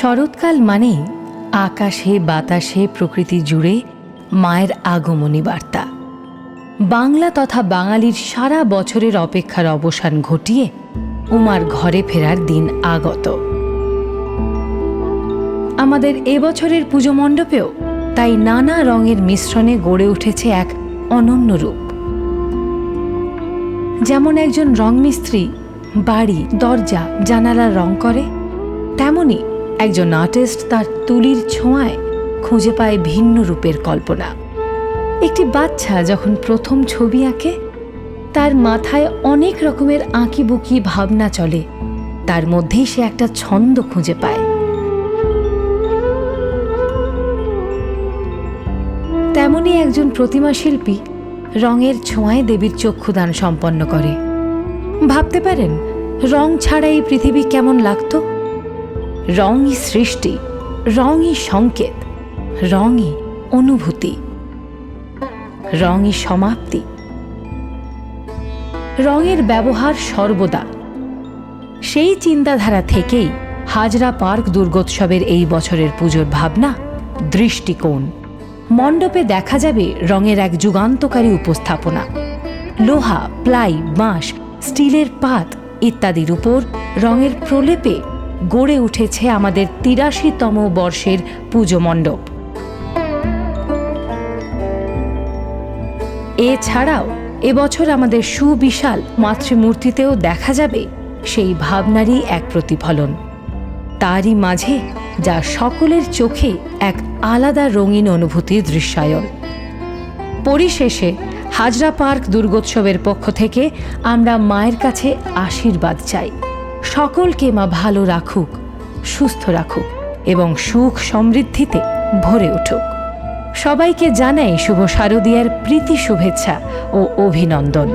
শরৎকাল মানেই আকাশে বাতাসে প্রকৃতি জুড়ে মায়ের আগমনী বার্তা। বাংলা তথা বাঙালির সারা বছরের অপেক্ষার অবসান ঘটিয়ে উমার ঘরে ফেরার দিন আগত। আমাদের এবছরের পুজো মণ্ডপেও তাই নানা রঙের মিশ্রণে গড়ে উঠেছে এক অনন্য রূপ। যেমন একজন রংমিস্ত্রি বাড়ি দরজা জানালা রং করে, তেমনি একজন আর্টিস্ট তার তুলির ছোঁয়ায় খুঁজে পায় ভিন্ন রূপের কল্পনা। একটি বাচ্চা যখন প্রথম ছবি আঁকে, তার মাথায় অনেক রকমের আঁকিবুকি ভাবনা চলে, তার মধ্যেই সে একটা ছন্দ খুঁজে পায়। তেমনি একজন প্রতিমা শিল্পী রঙের ছোঁয়ায় দেবীর চক্ষুদান সম্পন্ন করে। ভাবতে পারেন রং ছাড়া এই পৃথিবী কেমন লাগতো? রঙই সৃষ্টি, রঙই সংকেত, রঙই অনুভূতি, রঙই সমাপ্তি। রঙের ব্যবহার সর্বদা। সেই চিন্তাধারা থেকেই হাজরা পার্ক দুর্গোৎসবের এই বছরের পুজোর ভাবনা দৃষ্টিকোণ। মণ্ডপে দেখা যাবে রঙের এক যুগান্তকারী উপস্থাপনা। লোহা, প্লাই, বাঁশ, স্টিলের পাত ইত্যাদির উপর রঙের প্রলেপে গড়ে উঠেছে আমাদের ৮৩তম বর্ষের পুজো মণ্ডপ। এছাড়াও এবছর আমাদের সুবিশাল মাতৃমূর্তিতেও দেখা যাবে সেই ভাবনারই এক প্রতিফলন। তারই মাঝে যা সকলের চোখে এক আলাদা রঙিন অনুভূতির দৃশ্যায়ন। পরিশেষে হাজরা পার্ক দুর্গোৎসবের পক্ষ থেকে আমরা মায়ের কাছে আশীর্বাদ চাই। সকলকে মা ভালো রাখুক, সুস্থ রাখুক এবং সুখ সমৃদ্ধিতে ভরে উঠুক। সবাইকে জানাই শুভ শারদীয়ার প্রীতি শুভেচ্ছা ও অভিনন্দন।